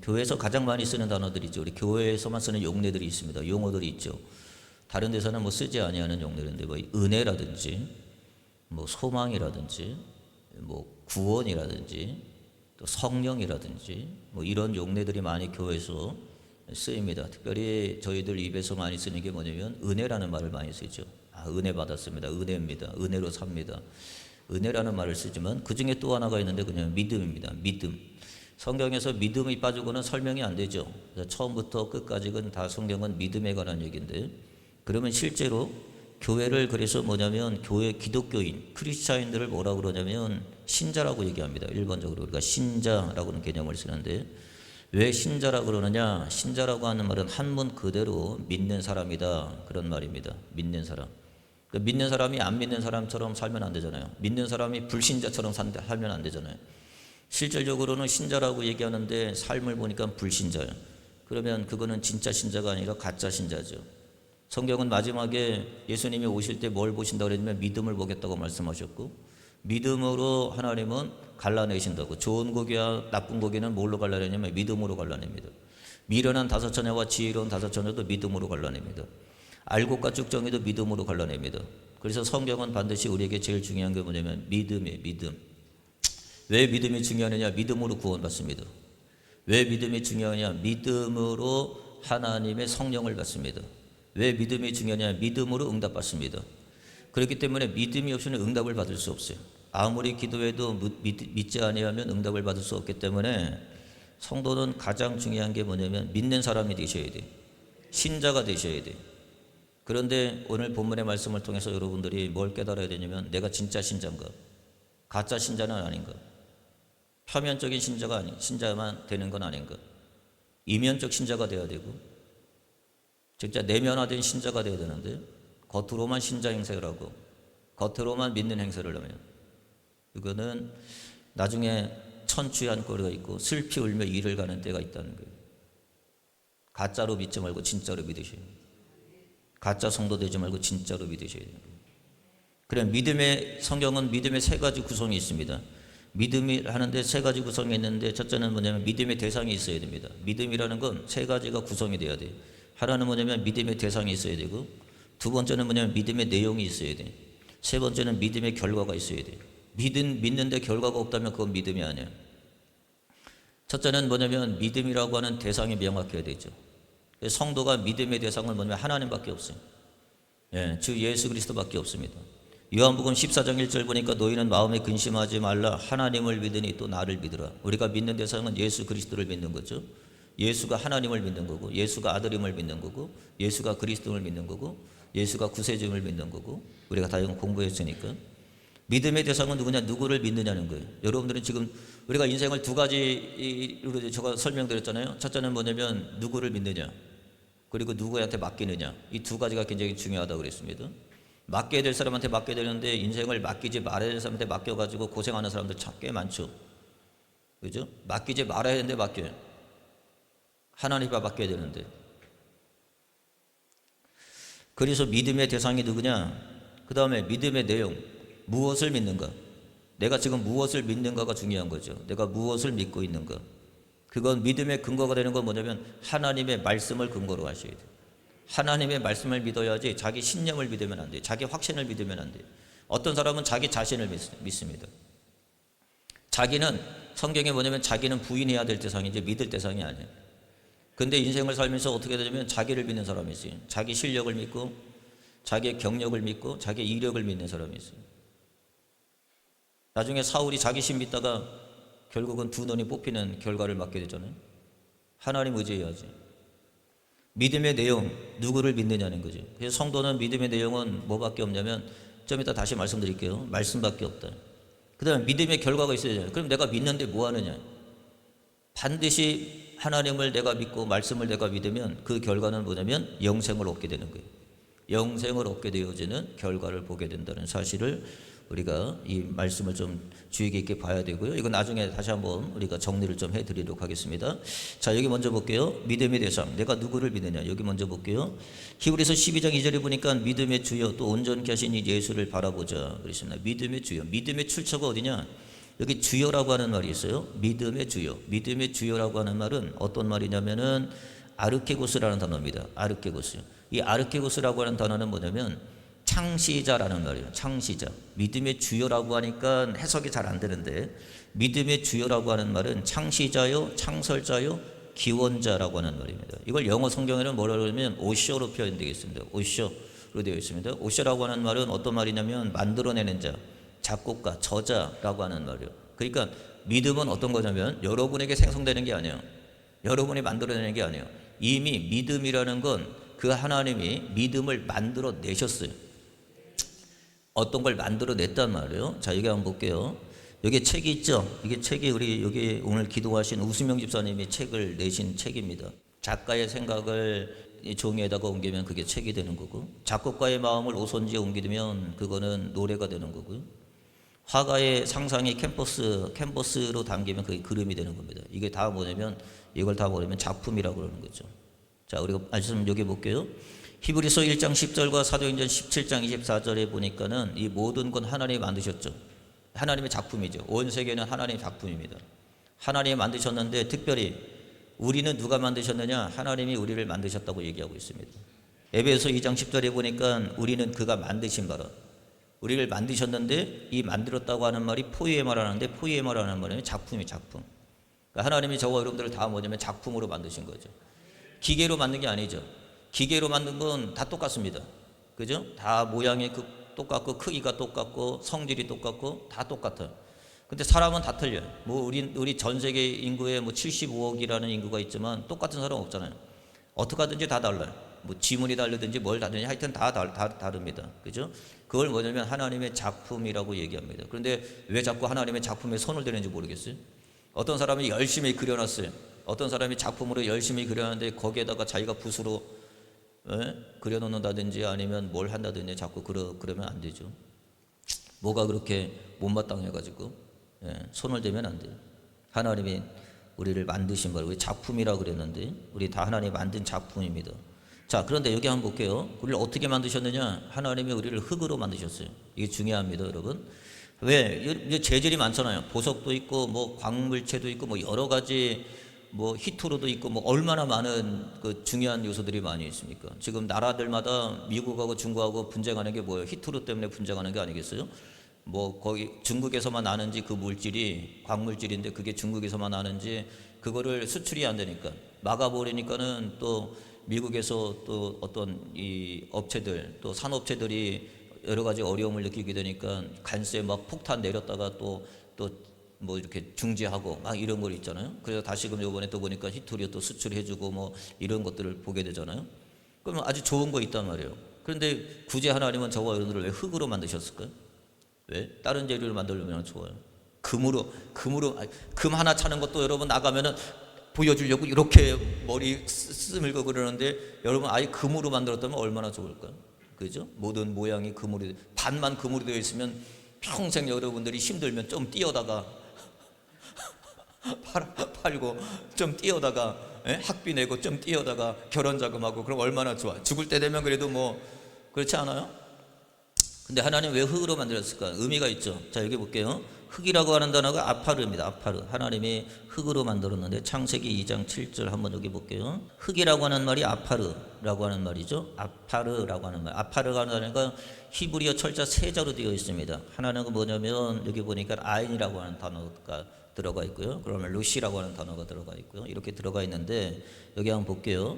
교회에서 가장 많이 쓰는 단어들이죠. 우리 교회에서만 쓰는 용례들이 있습니다. 용어들이 있죠. 다른 데서는 뭐 쓰지 아니하는 용례인데 뭐 은혜라든지 뭐 소망이라든지 뭐 구원이라든지 또 성령이라든지 뭐 이런 용례들이 많이 교회에서 쓰입니다. 특별히 저희들 입에서 많이 쓰는 게 뭐냐면 은혜라는 말을 많이 쓰죠. 아, 은혜 받았습니다. 은혜입니다. 은혜로 삽니다. 은혜라는 말을 쓰지만 그 중에 또 하나가 있는데 그냥 믿음입니다. 믿음. 성경에서 믿음이 빠지고는 설명이 안 되죠. 처음부터 끝까지는 다 성경은 믿음에 관한 얘기인데, 그러면 실제로 교회를 그래서 뭐냐면 교회 기독교인 크리스찬들을 뭐라고 그러냐면 신자라고 얘기합니다. 일반적으로 우리가 신자라고는 개념을 쓰는데, 왜 신자라고 그러느냐? 신자라고 하는 말은 한문 그대로 믿는 사람이다, 그런 말입니다. 믿는 사람. 그러니까 믿는 사람이 안 믿는 사람처럼 살면 안 되잖아요. 믿는 사람이 불신자처럼 살면 안 되잖아요. 실질적으로는 신자라고 얘기하는데 삶을 보니까 불신자예요. 그러면 그거는 진짜 신자가 아니라 가짜 신자죠. 성경은 마지막에 예수님이 오실 때 뭘 보신다고 그랬냐면 믿음을 보겠다고 말씀하셨고, 믿음으로 하나님은 갈라내신다고. 좋은 고기와 나쁜 고기는 뭘로 갈라내냐면 믿음으로 갈라냅니다. 미련한 다섯 처녀와 지혜로운 다섯 처녀도 믿음으로 갈라냅니다. 알곡과 쭉정이도 믿음으로 갈라냅니다. 그래서 성경은 반드시 우리에게 제일 중요한 게 뭐냐면 믿음이에요. 믿음. 왜 믿음이 중요하느냐? 믿음으로 구원받습니다. 왜 믿음이 중요하냐? 믿음으로 하나님의 성령을 받습니다. 왜 믿음이 중요하냐? 믿음으로 응답받습니다. 그렇기 때문에 믿음이 없이는 응답을 받을 수 없어요. 아무리 기도해도 믿지 아니하면 응답을 받을 수 없기 때문에 성도는 가장 중요한 게 뭐냐면 믿는 사람이 되셔야 돼요. 신자가 되셔야 돼요. 그런데 오늘 본문의 말씀을 통해서 여러분들이 뭘 깨달아야 되냐면 내가 진짜 신자인가? 가짜 신자는 아닌가? 표면적인 신자가 신자만 되는 건 아닌가? 이면적 신자가 되어야 되고 진짜 내면화된 신자가 되어야 되는데 겉으로만 신자 행세를 하고 겉으로만 믿는 행세를 하면 이거는 나중에 천추한 꼴이 있고 슬피 울며 이를 가는 때가 있다는 거예요. 가짜로 믿지 말고 진짜로 믿으셔야 돼요. 가짜 성도 되지 말고 진짜로 믿으셔야 돼요. 그래, 성경은 믿음의 세 가지 구성이 있습니다. 믿음이 하는데 세 가지 구성이 있는데 첫째는 뭐냐면 믿음의 대상이 있어야 됩니다. 믿음이라는 건 세 가지가 구성이 돼야 돼요. 하나는 뭐냐면 믿음의 대상이 있어야 되고, 두 번째는 뭐냐면 믿음의 내용이 있어야 돼요. 세 번째는 믿음의 결과가 있어야 돼요. 믿는데 결과가 없다면 그건 믿음이 아니에요. 첫째는 뭐냐면 믿음이라고 하는 대상이 명확해야 되죠. 성도가 믿음의 대상은 뭐냐면 하나님밖에 없어요. 주 예수 그리스도밖에 없습니다. 요한복음 14장 1절 보니까 너희는 마음에 근심하지 말라. 하나님을 믿으니 또 나를 믿으라. 우리가 믿는 대상은 예수 그리스도를 믿는 거죠. 예수가 하나님을 믿는 거고, 예수가 아들임을 믿는 거고, 예수가 그리스도를 믿는 거고, 예수가 구세주임을 믿는 거고, 우리가 다 이건 공부했으니까. 믿음의 대상은 누구냐? 누구를 믿느냐는 거예요. 여러분들은 지금 우리가 인생을 두 가지로 제가 설명드렸잖아요. 첫째는 뭐냐면 누구를 믿느냐, 그리고 누구한테 맡기느냐. 이 두 가지가 굉장히 중요하다고 그랬습니다. 맡겨야 될 사람한테 맡겨야 되는데 인생을 맡기지 말아야 될 사람한테 맡겨가지고 고생하는 사람들 참 꽤 많죠. 그죠? 맡기지 말아야 되는데 맡겨요. 하나님께 맡겨야 되는데. 그래서 믿음의 대상이 누구냐? 그 다음에 믿음의 내용, 무엇을 믿는가? 내가 지금 무엇을 믿는가가 중요한 거죠. 내가 무엇을 믿고 있는가? 그건 믿음의 근거가 되는 건 뭐냐면 하나님의 말씀을 근거로 하셔야 돼요. 하나님의 말씀을 믿어야지 자기 신념을 믿으면 안 돼요. 자기 확신을 믿으면 안 돼요. 어떤 사람은 자기 자신을 믿습니다. 자기는 성경에 뭐냐면 자기는 부인해야 될 대상이지 믿을 대상이 아니에요. 근데 인생을 살면서 어떻게 되냐면 자기를 믿는 사람이 있어요. 자기 실력을 믿고 자기의 경력을 믿고 자기의 이력을 믿는 사람이 있어요. 나중에 사울이 자기 신 믿다가 결국은 두 눈이 뽑히는 결과를 맞게 되잖아요. 하나님 의지해야지. 믿음의 내용, 누구를 믿느냐는 거죠. 그래서 성도는 믿음의 내용은 뭐밖에 없냐면 좀 이따 다시 말씀드릴게요. 말씀밖에 없다. 그 다음에 믿음의 결과가 있어야 돼요. 그럼 내가 믿는데 뭐 하느냐? 반드시 하나님을 내가 믿고 말씀을 내가 믿으면 그 결과는 뭐냐면 영생을 얻게 되는 거예요. 영생을 얻게 되어지는 결과를 보게 된다는 사실을 우리가 이 말씀을 좀 주의 깊게 봐야 되고요. 이건 나중에 다시 한번 우리가 정리를 좀 해드리도록 하겠습니다. 자, 여기 먼저 볼게요. 믿음의 대상, 내가 누구를 믿느냐. 여기 먼저 볼게요. 히브리서 12장 2절에 보니까 믿음의 주여 또 온전케 하신 이 예수를 바라보자 그랬습니다. 믿음의 주여, 믿음의 출처가 어디냐? 여기 주여라고 하는 말이 있어요. 믿음의 주여. 믿음의 주여라고 하는 말은 어떤 말이냐면은 아르케고스라는 단어입니다. 아르케고스. 이 아르케고스라고 하는 단어는 뭐냐면 창시자라는 말이에요. 창시자. 믿음의 주여라고 하니까 해석이 잘 안 되는데, 믿음의 주여라고 하는 말은 창시자요, 창설자요, 기원자라고 하는 말입니다. 이걸 영어 성경에는 뭐라고 하면 오셔로 표현되겠습니다. 오셔로 되어 있습니다. 오셔라고 하는 말은 어떤 말이냐면 만들어내는 자, 작곡가, 저자라고 하는 말이에요. 그러니까 믿음은 어떤 거냐면 여러분에게 생성되는 게 아니에요. 여러분이 만들어내는 게 아니에요. 이미 믿음이라는 건 그 하나님이 믿음을 만들어내셨어요. 어떤 걸 만들어냈단 말이에요. 자, 여기 한번 볼게요. 여기 책이 있죠. 이게 책이 우리 여기 오늘 기도하신 우수명 집사님이 책을 내신 책입니다. 작가의 생각을 이 종이에다가 옮기면 그게 책이 되는 거고, 작곡가의 마음을 오선지에 옮기면 그거는 노래가 되는 거고요. 화가의 상상이 캔버스로 담기면 그게 그림이 되는 겁니다. 이게 다 뭐냐면 이걸 다 뭐냐면 작품이라고 그러는 거죠. 자, 우리가 말씀 여기 볼게요. 히브리서 1장 10절과 사도행전 17장 24절에 보니까는 이 모든 건 하나님이 만드셨죠. 하나님의 작품이죠. 온 세계는 하나님의 작품입니다. 하나님이 만드셨는데 특별히 우리는 누가 만드셨느냐? 하나님이 우리를 만드셨다고 얘기하고 있습니다. 에베소 2장 10절에 보니까 우리는 그가 만드신 바라. 우리를 만드셨는데 이 만들었다고 하는 말이 포이에마라는데, 포이에마라는 말은 작품이 작품. 그러니까 하나님이 저와 여러분들을 다 뭐냐면 작품으로 만드신 거죠. 기계로 만든 게 아니죠. 기계로 만든 건 다 똑같습니다. 그죠? 다 모양이 똑같고 크기가 똑같고 성질이 똑같고 다 똑같아요. 근데 사람은 다 틀려요. 뭐 우리 전 세계 인구의 뭐 75억이라는 인구가 있지만 똑같은 사람 없잖아요. 어떻게 하든지 다 달라요. 뭐 지문이 다르든지 뭘 다르든지 하여튼 다 다릅니다. 그죠? 그걸 뭐냐면 하나님의 작품이라고 얘기합니다. 그런데 왜 자꾸 하나님의 작품에 손을 대는지 모르겠어요. 어떤 사람이 열심히 그려놨어요. 어떤 사람이 작품으로 열심히 그려놨는데 거기에다가 자기가 붓으로 그려놓는다든지 아니면 뭘 한다든지 자꾸 그러면 안 되죠. 뭐가 그렇게 못마땅해가지고 손을 대면 안 돼요. 하나님이 우리를 만드신 말, 우리 작품이라고 그랬는데 우리 다 하나님이 만든 작품입니다. 자, 그런데 여기 한번 볼게요. 우리를 어떻게 만드셨느냐? 하나님이 우리를 흙으로 만드셨어요. 이게 중요합니다, 여러분. 왜? 이제 재질이 많잖아요. 보석도 있고 뭐 광물체도 있고 뭐 여러 가지 뭐 히토르도 있고 뭐 얼마나 많은 그 중요한 요소들이 많이 있습니까? 지금 나라들마다 미국하고 중국하고 분쟁하는 게 뭐예요? 히토르 때문에 분쟁하는 게 아니겠어요? 뭐 거기 중국에서만 나는지 그 물질이 광물질인데 그게 중국에서만 나는지 그거를 수출이 안 되니까 막아버리니까는 또 미국에서 또 어떤 이 업체들 또 산업체들이 여러 가지 어려움을 느끼게 되니까 관세 막 폭탄 내렸다가 또 뭐 이렇게 중지하고 막 이런 거 있잖아요. 그래서 다시금 요번에 또 보니까 히토리오 또 수출해주고 뭐 이런 것들을 보게 되잖아요. 그러면 아주 좋은 거 있단 말이에요. 그런데 굳이 하나님은 저와 여러분들을 왜 흙으로 만드셨을까요? 왜? 다른 재료를 만들려면 좋아요. 금으로 금 하나 차는 것도 여러분 나가면은 보여주려고 이렇게 머리 쓰밀고 그러는데 여러분 아예 금으로 만들었다면 얼마나 좋을까요? 그죠? 모든 모양이 금으로 반만 금으로 되어 있으면 평생 여러분들이 힘들면 좀 뛰어다가 팔고 좀 뛰어다가 학비 내고 좀 뛰어다가 결혼 자금하고 그럼 얼마나 좋아. 죽을 때 되면 그래도 뭐 그렇지 않아요? 근데 하나님 왜 흙으로 만들었을까? 의미가 있죠. 자, 여기 볼게요. 흙이라고 하는 단어가 아파르입니다. 아파르. 하나님이 흙으로 만들었는데 창세기 2장 7절 한번 여기 볼게요. 흙이라고 하는 말이 아파르라고 하는 말이죠. 아파르라고 하는 말. 아파르가 하는 단어가 히브리어 철자 세 자로 되어 있습니다. 하나는 뭐냐면 여기 보니까 아인이라고 하는 단어가 들어가 있고요. 그러면 루시라고 하는 단어가 들어가 있고요. 이렇게 들어가 있는데 여기 한번 볼게요.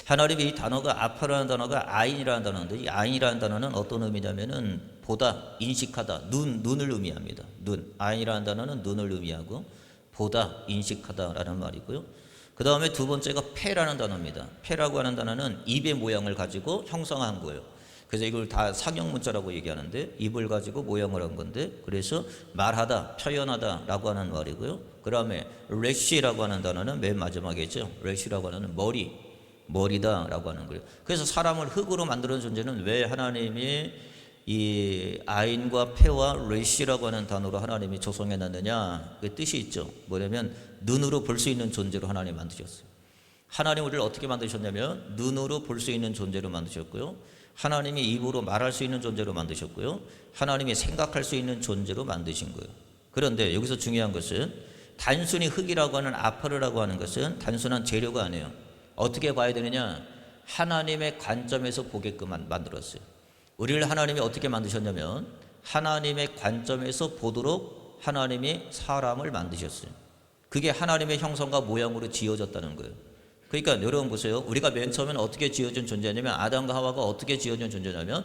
하나님이 이 단어가 아파라는 단어가 아인이라는 단어인데 이 아인이라는 단어는 어떤 의미냐면은 보다, 인식하다, 눈을 의미합니다. 눈. 아인이라는 단어는 눈을 의미하고 보다, 인식하다라는 말이고요. 그 다음에 두 번째가 패라는 단어입니다. 패라고 하는 단어는 입의 모양을 가지고 형성한 거예요. 그래서 이걸 다 상형문자라고 얘기하는데 입을 가지고 모양을 한 건데 그래서 말하다, 표현하다 라고 하는 말이고요. 그 다음에 레시라고 하는 단어는 맨 마지막이죠. 레시라고 하는 머리다 라고 하는 거예요. 그래서 사람을 흙으로 만드는 존재는 왜 하나님이 이 아인과 패와 레시라고 하는 단어로 하나님이 조성해 놨느냐 그 뜻이 있죠. 뭐냐면 눈으로 볼 수 있는 존재로 하나님 만드셨어요. 하나님 우리를 어떻게 만드셨냐면 눈으로 볼 수 있는 존재로 만드셨고요. 하나님이 입으로 말할 수 있는 존재로 만드셨고요. 하나님이 생각할 수 있는 존재로 만드신 거예요. 그런데 여기서 중요한 것은 단순히 흙이라고 하는 아파르라고 하는 것은 단순한 재료가 아니에요. 어떻게 봐야 되느냐? 하나님의 관점에서 보게끔 만들었어요. 우리를 하나님이 어떻게 만드셨냐면 하나님의 관점에서 보도록 하나님이 사람을 만드셨어요. 그게 하나님의 형상과 모양으로 지어졌다는 거예요. 그러니까 여러분 보세요. 우리가 맨 처음에는 어떻게 지어진 존재냐면 아담과 하와가 어떻게 지어진 존재냐면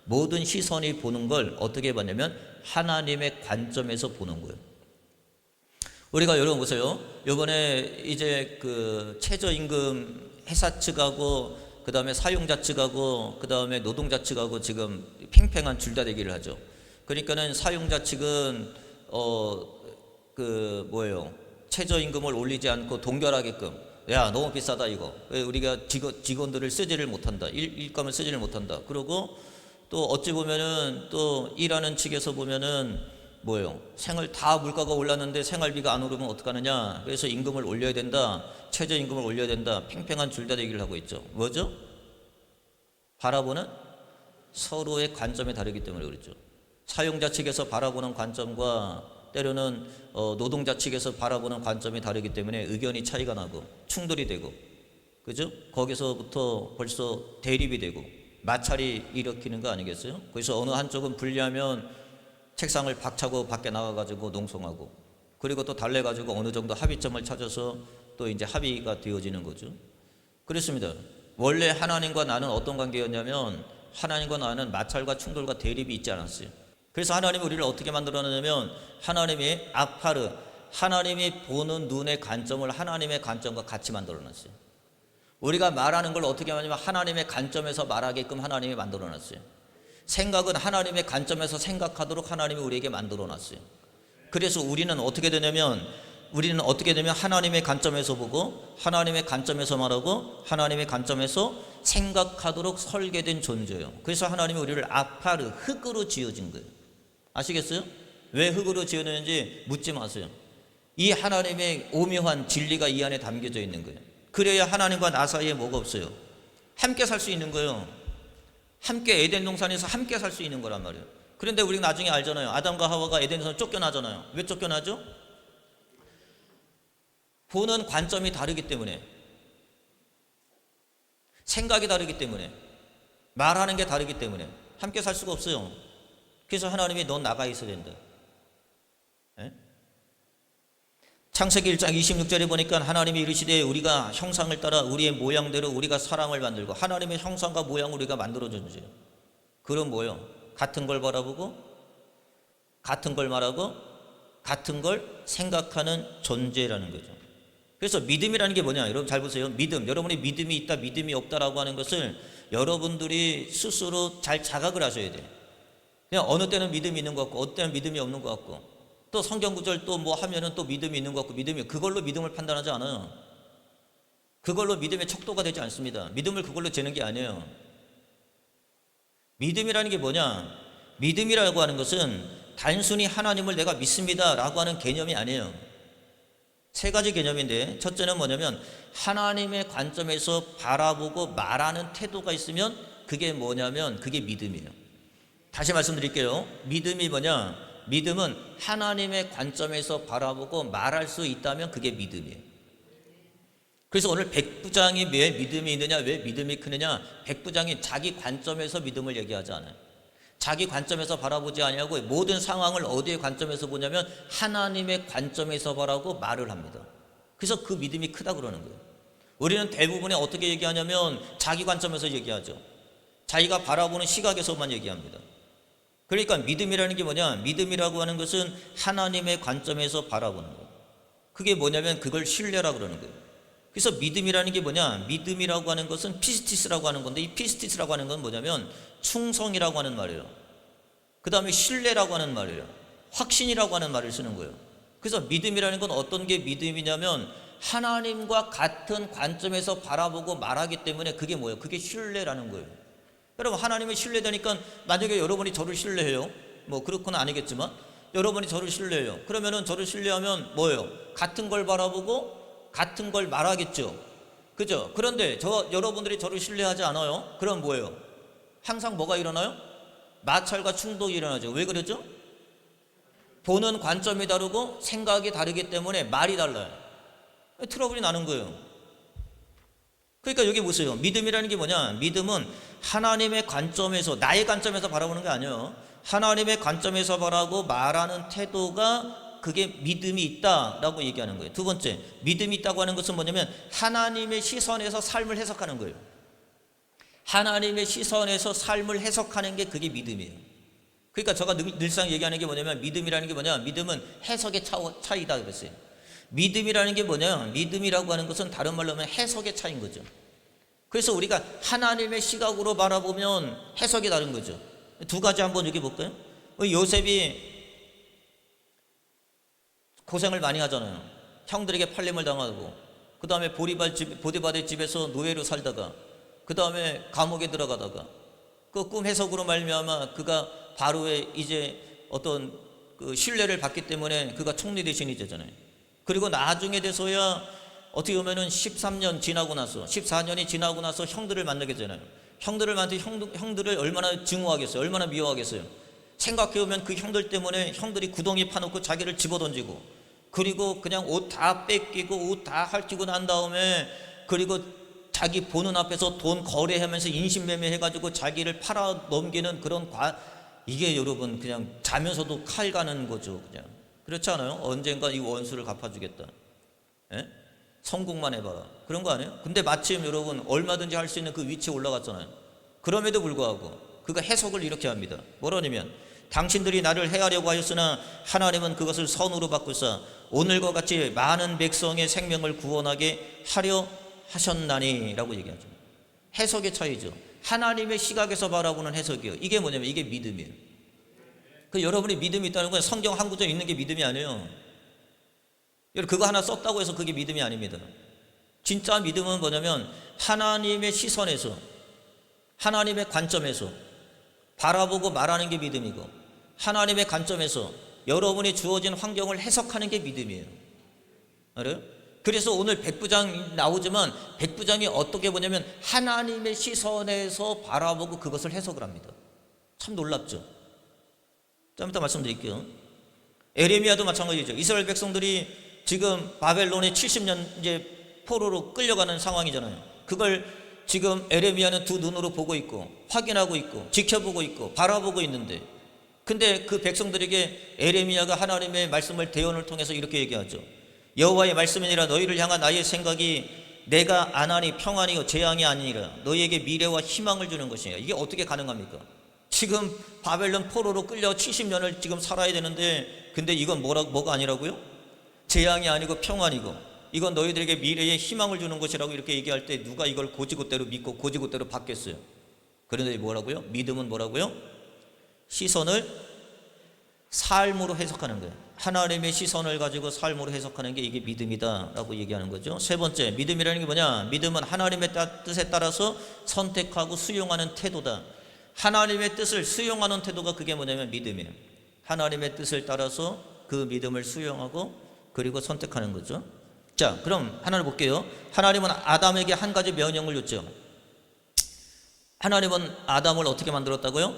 모든 시선이 보는 걸 어떻게 봤냐면 하나님의 관점에서 보는 거예요. 우리가 여러분 보세요. 이번에 이제 그 최저임금 회사 측하고 그 다음에 사용자 측하고 그 다음에 노동자 측하고 지금 팽팽한 줄다리기를 하죠. 그러니까는 사용자 측은 최저임금을 올리지 않고 동결하게끔, 야 너무 비싸다 이거, 우리가 직원들을 쓰지를 못한다, 일감을 쓰지를 못한다. 그리고 또 어찌 보면은 또 일하는 측에서 보면은 생활 다 물가가 올랐는데 생활비가 안 오르면 어떡하느냐, 그래서 임금을 올려야 된다, 최저임금을 올려야 된다, 팽팽한 줄다리기를 하고 있죠. 뭐죠? 바라보는 서로의 관점이 다르기 때문에 그렇죠. 사용자 측에서 바라보는 관점과 때로는 노동자 측에서 바라보는 관점이 다르기 때문에 의견이 차이가 나고 충돌이 되고, 그죠? 거기서부터 벌써 대립이 되고 마찰이 일으키는 거 아니겠어요? 그래서 어느 한쪽은 불리하면 책상을 박차고 밖에 나가가지고 농성하고, 그리고 또 달래가지고 어느 정도 합의점을 찾아서 또 이제 합의가 되어지는 거죠. 그렇습니다. 원래 하나님과 나는 어떤 관계였냐면 하나님과 나는 마찰과 충돌과 대립이 있지 않았어요. 그래서 하나님이 우리를 어떻게 만들어놨냐면 하나님이 아파르, 하나님이 보는 눈의 관점을 하나님의 관점과 같이 만들어놨어요. 우리가 말하는 걸 어떻게 하냐면 하나님의 관점에서 말하게끔 하나님이 만들어놨어요. 생각은 하나님의 관점에서 생각하도록 하나님이 우리에게 만들어놨어요. 그래서 우리는 어떻게 되냐면 하나님의 관점에서 보고 하나님의 관점에서 말하고 하나님의 관점에서 생각하도록 설계된 존재예요. 그래서 하나님이 우리를 아파르, 흙으로 지어진 거예요. 아시겠어요? 왜 흙으로 지어졌는지 묻지 마세요. 이 하나님의 오묘한 진리가 이 안에 담겨져 있는 거예요. 그래야 하나님과 나 사이에 뭐가 없어요. 함께 살 수 있는 거예요. 함께 에덴 동산에서 함께 살 수 있는 거란 말이에요. 그런데 우리가 나중에 알잖아요. 아담과 하와가 에덴 동산 쫓겨나잖아요. 왜 쫓겨나죠? 보는 관점이 다르기 때문에, 생각이 다르기 때문에, 말하는 게 다르기 때문에 함께 살 수가 없어요. 그래서 하나님이 넌 나가 있어야 된다. 에? 창세기 1장 26절에 보니까 하나님이 이르시되 우리가 형상을 따라 우리의 모양대로 우리가 사람을 만들고, 하나님의 형상과 모양을 우리가 만들어준 거예요. 그럼 뭐예요? 같은 걸 바라보고 같은 걸 말하고 같은 걸 생각하는 존재라는 거죠. 그래서 믿음이라는 게 뭐냐? 여러분 잘 보세요. 믿음, 여러분이 믿음이 있다 믿음이 없다라고 하는 것을 여러분들이 스스로 잘 자각을 하셔야 돼요. 그냥 어느 때는 믿음이 있는 것 같고 어느 때는 믿음이 없는 것 같고, 또 성경 구절 또 뭐 하면은 또 믿음이 있는 것 같고, 그걸로 믿음을 판단하지 않아요. 그걸로 믿음의 척도가 되지 않습니다. 믿음을 그걸로 재는 게 아니에요. 믿음이라는 게 뭐냐? 믿음이라고 하는 것은 단순히 하나님을 내가 믿습니다 라고 하는 개념이 아니에요. 세 가지 개념인데, 첫째는 뭐냐면 하나님의 관점에서 바라보고 말하는 태도가 있으면 그게 뭐냐면 그게 믿음이에요. 다시 말씀드릴게요. 믿음이 뭐냐? 믿음은 하나님의 관점에서 바라보고 말할 수 있다면 그게 믿음이에요. 그래서 오늘 백부장이 왜 믿음이 있느냐, 왜 믿음이 크느냐? 백부장이 자기 관점에서 믿음을 얘기하지 않아요. 자기 관점에서 바라보지 아니하고 모든 상황을 어디의 관점에서 보냐면 하나님의 관점에서 바라고 말을 합니다. 그래서 그 믿음이 크다 그러는 거예요. 우리는 대부분에 어떻게 얘기하냐면 자기 관점에서 얘기하죠. 자기가 바라보는 시각에서만 얘기합니다. 그러니까 믿음이라는 게 뭐냐? 믿음이라고 하는 것은 하나님의 관점에서 바라보는 거예요. 그게 뭐냐면 그걸 신뢰라고 그러는 거예요. 그래서 믿음이라는 게 뭐냐? 믿음이라고 하는 것은 피스티스라고 하는 건데, 이 피스티스라고 하는 건 뭐냐면 충성이라고 하는 말이에요. 그 다음에 신뢰라고 하는 말이에요. 확신이라고 하는 말을 쓰는 거예요. 그래서 믿음이라는 건 어떤 게 믿음이냐면 하나님과 같은 관점에서 바라보고 말하기 때문에 그게 뭐예요? 그게 신뢰라는 거예요. 여러분, 하나님이 신뢰되니까 만약에 여러분이 저를 신뢰해요. 뭐 그렇거나 아니겠지만 여러분이 저를 신뢰해요. 그러면은 저를 신뢰하면 뭐예요? 같은 걸 바라보고 같은 걸 말하겠죠. 그죠? 그런데 여러분들이 저를 신뢰하지 않아요. 그럼 뭐예요? 항상 뭐가 일어나요? 마찰과 충돌이 일어나죠. 왜 그러죠? 보는 관점이 다르고 생각이 다르기 때문에 말이 달라요. 트러블이 나는 거예요. 그러니까 여기 보세요. 믿음이라는 게 뭐냐? 믿음은 하나님의 관점에서, 나의 관점에서 바라보는 게 아니에요. 하나님의 관점에서 바라고 말하는 태도가 그게 믿음이 있다라고 얘기하는 거예요. 두 번째, 믿음이 있다고 하는 것은 뭐냐면 하나님의 시선에서 삶을 해석하는 거예요. 하나님의 시선에서 삶을 해석하는 게 그게 믿음이에요. 그러니까 제가 늘상 얘기하는 게 뭐냐면 믿음이라는 게 뭐냐? 믿음은 해석의 차이다 그랬어요. 믿음이라는 게 뭐냐? 믿음이라고 하는 것은 다른 말로 하면 해석의 차이인 거죠. 그래서 우리가 하나님의 시각으로 바라보면 해석이 다른 거죠. 두 가지 한번 여기 볼까요? 요셉이 고생을 많이 하잖아요. 형들에게 팔림을 당하고, 그 다음에 보디발의 집에서 노예로 살다가, 그 다음에 감옥에 들어가다가, 그 꿈 해석으로 말미암아 그가 바로의 이제 어떤 그 신뢰를 받기 때문에 그가 총리 대신이 되잖아요. 그리고 나중에 돼서야 어떻게 보면은 13년 지나고 나서 14년이 지나고 나서 형들을 만나게 되잖아요. 형들을 만나서 형들을 얼마나 증오하겠어요? 얼마나 미워하겠어요? 생각해보면 그 형들 때문에 형들이 구덩이 파놓고 자기를 집어던지고, 그리고 그냥 옷 다 뺏기고 옷 다 핥히고 난 다음에, 그리고 자기 보는 앞에서 돈 거래하면서 인신매매 해가지고 자기를 팔아 넘기는 그런 이게 여러분 그냥 자면서도 칼 가는 거죠. 그냥 그렇지 않아요? 언젠가 이 원수를 갚아주겠다. 예? 성공만 해봐라. 그런 거 아니에요? 근데 마침 여러분 얼마든지 할 수 있는 그 위치에 올라갔잖아요. 그럼에도 불구하고 그가 해석을 이렇게 합니다. 뭐라냐면 당신들이 나를 해하려고 하였으나 하나님은 그것을 선으로 바꾸사 오늘과 같이 많은 백성의 생명을 구원하게 하려 하셨나니 라고 얘기하죠. 해석의 차이죠. 하나님의 시각에서 바라보는 해석이요. 이게 뭐냐면 이게 믿음이에요. 그 여러분이 믿음이 있다는 건 성경 한 구절 읽는 게 믿음이 아니에요. 여러분 그거 하나 썼다고 해서 그게 믿음이 아닙니다. 진짜 믿음은 뭐냐면 하나님의 시선에서, 하나님의 관점에서 바라보고 말하는 게 믿음이고, 하나님의 관점에서 여러분이 주어진 환경을 해석하는 게 믿음이에요. 알아요? 그래서 오늘 백부장 나오지만 백부장이 어떻게 보냐면 하나님의 시선에서 바라보고 그것을 해석을 합니다. 참 놀랍죠? 좀 이따 말씀드릴게요. 에레미야도 마찬가지죠. 이스라엘 백성들이 지금 바벨론에 70년 이제 포로로 끌려가는 상황이잖아요. 그걸 지금 에레미야는 두 눈으로 보고 있고 확인하고 있고 지켜보고 있고 바라보고 있는데, 근데 그 백성들에게 에레미야가 하나님의 말씀을 대언을 통해서 이렇게 얘기하죠. 여호와의 말씀이니라 너희를 향한 나의 생각이 내가 안하니 평안이요 재앙이 아니니라 너희에게 미래와 희망을 주는 것이니라. 이게 어떻게 가능합니까? 지금 바벨론 포로로 끌려 70년을 지금 살아야 되는데, 근데 이건 뭐가 아니라고요? 재앙이 아니고 평안이고 이건 너희들에게 미래에 희망을 주는 것이라고 이렇게 얘기할 때 누가 이걸 고지고대로 믿고 고지고대로 받겠어요? 그런데 뭐라고요? 믿음은 뭐라고요? 시선을 삶으로 해석하는 거예요. 하나님의 시선을 가지고 삶으로 해석하는 게 이게 믿음이다 라고 얘기하는 거죠. 세 번째, 믿음이라는 게 뭐냐? 믿음은 하나님의 뜻에 따라서 선택하고 수용하는 태도다. 하나님의 뜻을 수용하는 태도가 그게 뭐냐면 믿음이에요. 하나님의 뜻을 따라서 그 믿음을 수용하고 그리고 선택하는 거죠. 자, 그럼 하나를 볼게요. 하나님은 아담에게 한 가지 명령을 줬죠. 하나님은 아담을 어떻게 만들었다고요?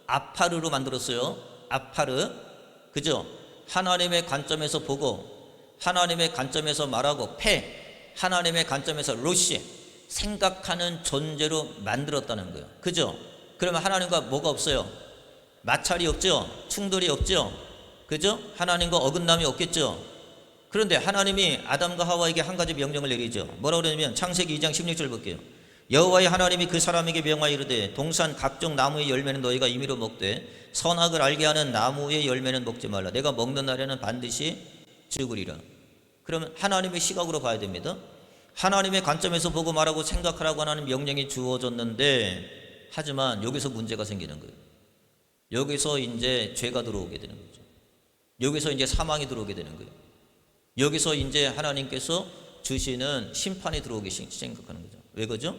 아파르로 만들었어요. 아파르. 그죠? 하나님의 관점에서 보고, 하나님의 관점에서 말하고, 하나님의 관점에서 로시, 생각하는 존재로 만들었다는 거예요. 그죠? 그러면 하나님과 뭐가 없어요? 마찰이 없죠? 충돌이 없죠? 그죠? 하나님과 어긋남이 없겠죠? 그런데 하나님이 아담과 하와에게 한 가지 명령을 내리죠. 뭐라고 그러냐면 창세기 2장 16절 볼게요. 여호와의 하나님이 그 사람에게 명하여 이르되 동산 각종 나무의 열매는 너희가 임의로 먹되 선악을 알게 하는 나무의 열매는 먹지 말라. 내가 먹는 날에는 반드시 죽으리라. 그러면 하나님의 시각으로 봐야 됩니다. 하나님의 관점에서 보고 말하고 생각하라고 하는 명령이 주어졌는데, 하지만 여기서 문제가 생기는 거예요. 여기서 이제 죄가 들어오게 되는 거죠. 여기서 이제 사망이 들어오게 되는 거예요. 여기서 이제 하나님께서 주시는 심판이 들어오기 생각하는 거죠. 왜 그러죠?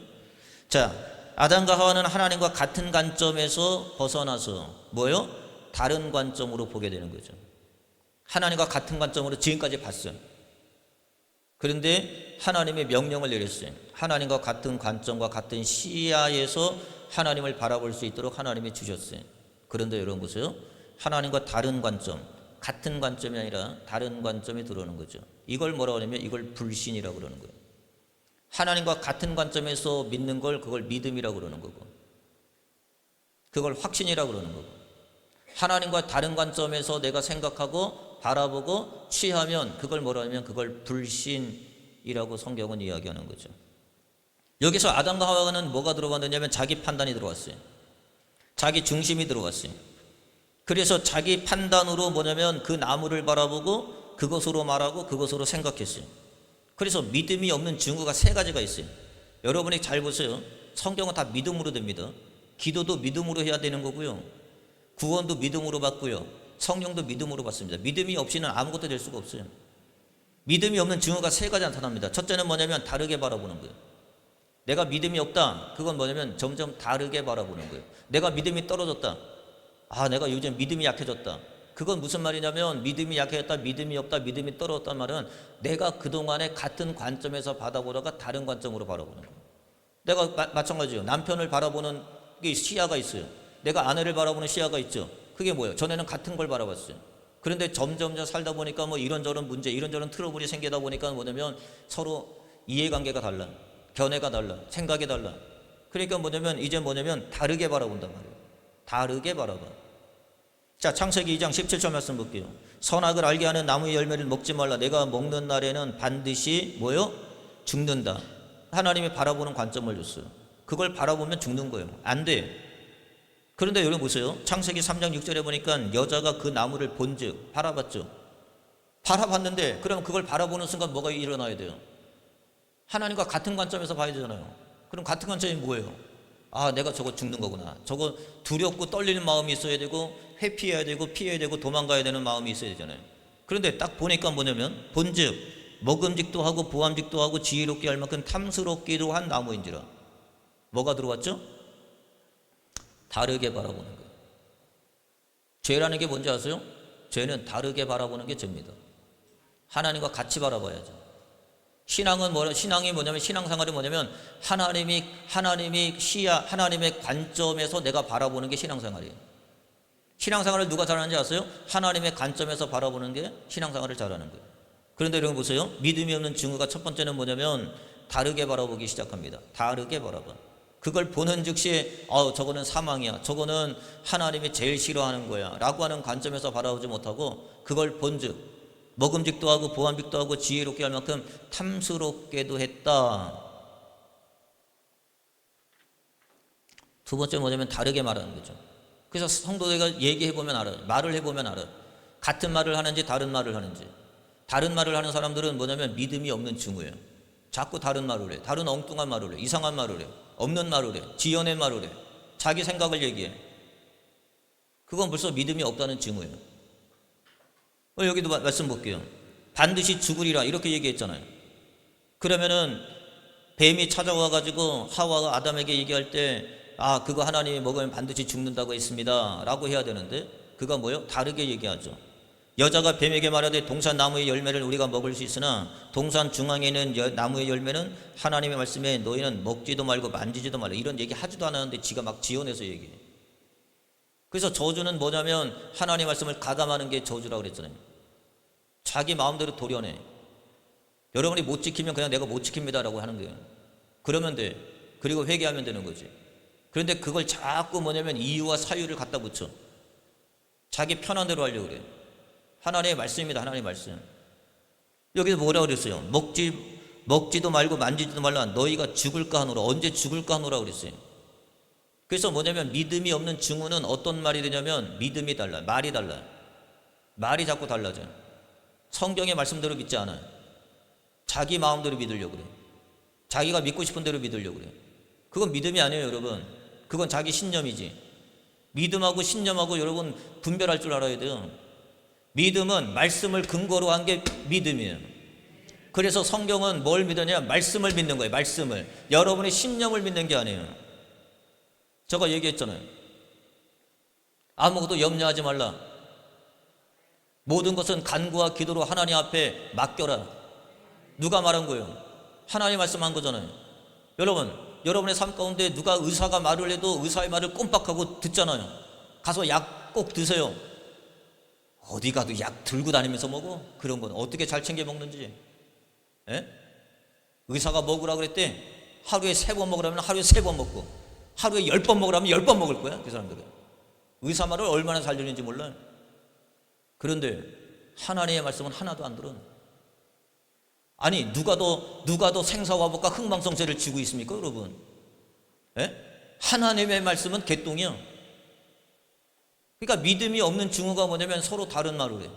자, 아담과 하와는 하나님과 같은 관점에서 벗어나서 뭐요? 다른 관점으로 보게 되는 거죠. 하나님과 같은 관점으로 지금까지 봤어요. 그런데 하나님의 명령을 내렸어요. 하나님과 같은 관점과 같은 시야에서 하나님을 바라볼 수 있도록 하나님이 주셨어요. 그런데 여러분 보세요. 하나님과 다른 관점, 같은 관점이 아니라 다른 관점이 들어오는 거죠. 이걸 뭐라고 하냐면 이걸 불신이라고 그러는 거예요. 하나님과 같은 관점에서 믿는 걸 그걸 믿음이라고 그러는 거고, 그걸 확신이라고 그러는 거고, 하나님과 다른 관점에서 내가 생각하고 바라보고 취하면 그걸 뭐라고 하냐면 그걸 불신이라고 성경은 이야기하는 거죠. 여기서 아담과 하와는 뭐가 들어왔느냐면 자기 판단이 들어왔어요. 자기 중심이 들어왔어요. 그래서 자기 판단으로 뭐냐면 그 나무를 바라보고 그것으로 말하고 그것으로 생각했어요. 그래서 믿음이 없는 증거가 세 가지가 있어요. 여러분이 잘 보세요. 성경은 다 믿음으로 됩니다. 기도도 믿음으로 해야 되는 거고요. 구원도 믿음으로 받고요. 성령도 믿음으로 받습니다. 믿음이 없이는 아무것도 될 수가 없어요. 믿음이 없는 증거가 세 가지 나타납니다. 첫째는 뭐냐면 다르게 바라보는 거예요. 내가 믿음이 없다. 그건 뭐냐면 점점 다르게 바라보는 거예요. 내가 믿음이 떨어졌다. 내가 요즘 믿음이 약해졌다. 그건 무슨 말이냐면 믿음이 약해졌다, 믿음이 없다, 믿음이 떨어졌단 말은 내가 그동안에 같은 관점에서 바라보다가 다른 관점으로 바라보는 거예요. 내가 마찬가지예요. 남편을 바라보는 게 시야가 있어요. 내가 아내를 바라보는 시야가 있죠. 그게 뭐예요? 전에는 같은 걸 바라봤어요. 그런데 점점 살다 보니까 뭐 이런저런 문제, 이런저런 트러블이 생기다 보니까 뭐냐면 서로 이해관계가 달라, 견해가 달라, 생각이 달라. 그러니까 뭐냐면 이제 뭐냐면 다르게 바라본단 말이에요. 다르게 바라봐. 자, 창세기 2장 17절 말씀 볼게요. 선악을 알게 하는 나무의 열매를 먹지 말라. 내가 먹는 날에는 반드시 뭐요? 죽는다. 하나님이 바라보는 관점을 줬어요. 그걸 바라보면 죽는 거예요. 안 돼. 그런데 여러분 보세요. 창세기 3장 6절에 보니까 여자가 그 나무를 본즉 바라봤죠. 바라봤는데 그럼 그걸 바라보는 순간 뭐가 일어나야 돼요? 하나님과 같은 관점에서 봐야 되잖아요. 그럼 같은 관점이 뭐예요? 내가 저거 죽는 거구나. 저거 두렵고 떨리는 마음이 있어야 되고 회피해야 되고 피해야 되고 도망가야 되는 마음이 있어야 되잖아요. 그런데 딱 보니까 뭐냐면 본즉 먹음직도 하고 보암직도 하고 지혜롭게 할 만큼 탐스럽기도 한 나무인지라. 뭐가 들어왔죠? 다르게 바라보는 거예요. 죄라는 게 뭔지 아세요? 죄는 다르게 바라보는 게 죄입니다. 하나님과 같이 바라봐야죠. 신앙이 뭐냐면 신앙생활이 뭐냐면 하나님의 시야, 하나님의 관점에서 내가 바라보는 게 신앙생활이에요. 신앙생활을 누가 잘하는지 아세요? 하나님의 관점에서 바라보는 게 신앙생활을 잘하는 거예요. 그런데 여러분 보세요. 믿음이 없는 증거가 첫 번째는 뭐냐면 다르게 바라보기 시작합니다. 다르게 바라봐. 그걸 보는 즉시 저거는 사망이야, 저거는 하나님이 제일 싫어하는 거야 라고 하는 관점에서 바라보지 못하고 그걸 본즉 먹음직도 하고 보암직도 하고 지혜롭게 할 만큼 탐스럽게도 했다. 두 번째 뭐냐면 다르게 말하는 거죠. 그래서 성도들과 얘기해보면 알아요. 말을 해보면 알아요. 같은 말을 하는지 다른 말을 하는지. 다른 말을 하는 사람들은 뭐냐면 믿음이 없는 증거예요. 자꾸 다른 말을 해. 다른 엉뚱한 말을 해. 이상한 말을 해. 없는 말을 해. 지어낸 말을 해. 자기 생각을 얘기해. 그건 벌써 믿음이 없다는 증거예요. 여기도 말씀 볼게요. 반드시 죽으리라 이렇게 얘기했잖아요. 그러면은 뱀이 찾아와 가지고 하와가 아담에게 얘기할 때 그거 하나님이 먹으면 반드시 죽는다고 했습니다 라고 해야 되는데 그가 뭐요? 다르게 얘기하죠. 여자가 뱀에게 말하되 동산 나무의 열매를 우리가 먹을 수 있으나 동산 중앙에 있는 나무의 열매는 하나님의 말씀에 너희는 먹지도 말고 만지지도 말라. 이런 얘기 하지도 않았는데 지가 막 지어내서 얘기해. 그래서 저주는 뭐냐면 하나님의 말씀을 가감하는 게 저주라고 그랬잖아요. 자기 마음대로 도려내. 여러분이 못 지키면 그냥 내가 못 지킵니다 라고 하는 거예요. 그러면 돼. 그리고 회개하면 되는 거지. 그런데 그걸 자꾸 뭐냐면 이유와 사유를 갖다 붙여. 자기 편한 대로 하려고 그래. 하나님의 말씀입니다. 하나님의 말씀. 여기서 뭐라고 그랬어요? 먹지도 말고 만지지도 말라. 너희가 죽을까 하노라. 언제 죽을까 하노라 그랬어요. 그래서 뭐냐면 믿음이 없는 증후는 어떤 말이 되냐면 믿음이 달라. 말이 달라요. 말이 자꾸 달라져요. 성경의 말씀대로 믿지 않아요. 자기 마음대로 믿으려고 그래. 자기가 믿고 싶은 대로 믿으려고 그래. 그건 믿음이 아니에요, 여러분. 그건 자기 신념이지. 믿음하고 신념하고 여러분 분별할 줄 알아야 돼요. 믿음은 말씀을 근거로 한 게 믿음이에요. 그래서 성경은 뭘 믿느냐? 말씀을 믿는 거예요. 말씀을. 여러분의 신념을 믿는 게 아니에요. 제가 얘기했잖아요. 아무것도 염려하지 말라. 모든 것은 간구와 기도로 하나님 앞에 맡겨라. 누가 말한 거예요? 하나님 말씀한 거잖아요. 여러분의 삶 가운데 누가 의사가 말을 해도 의사의 말을 꼼빡하고 듣잖아요. 가서 약 꼭 드세요. 어디 가도 약 들고 다니면서 먹어. 그런 건 어떻게 잘 챙겨 먹는지. 에? 의사가 먹으라 그랬대. 하루에 3번 먹으라면 하루에 3번 먹고, 하루에 10번 먹으라면 10번 먹을 거야, 그 사람들은. 의사 말을 얼마나 잘 듣는지 몰라요. 그런데 하나님의 말씀은 하나도 안 들어. 아니, 누가 더 생사화복과 흥망성쇠를 쥐고 있습니까, 여러분? 에? 하나님의 말씀은 개똥이야. 그러니까 믿음이 없는 증오가 뭐냐면 서로 다른 말을 해.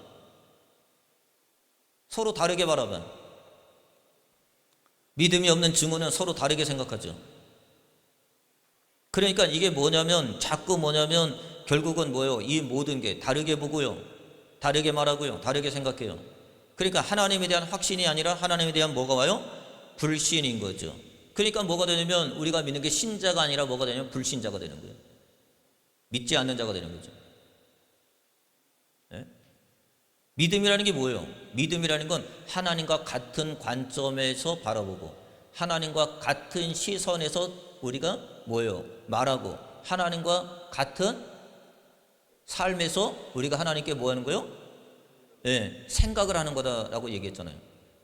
서로 다르게 바라봐. 믿음이 없는 증오는 서로 다르게 생각하죠. 그러니까 이게 뭐냐면 자꾸 뭐냐면 결국은 뭐예요? 이 모든 게 다르게 보고요, 다르게 말하고요, 다르게 생각해요. 그러니까 하나님에 대한 확신이 아니라 하나님에 대한 뭐가 와요? 불신인 거죠. 그러니까 뭐가 되냐면 우리가 믿는 게 신자가 아니라 뭐가 되냐면 불신자가 되는 거예요. 믿지 않는 자가 되는 거죠. 네? 믿음이라는 게 뭐예요? 믿음이라는 건 하나님과 같은 관점에서 바라보고 하나님과 같은 시선에서 우리가 뭐예요? 말하고 하나님과 같은 삶에서 우리가 하나님께 뭐 하는 거예요? 네, 생각을 하는 거다라고 얘기했잖아요.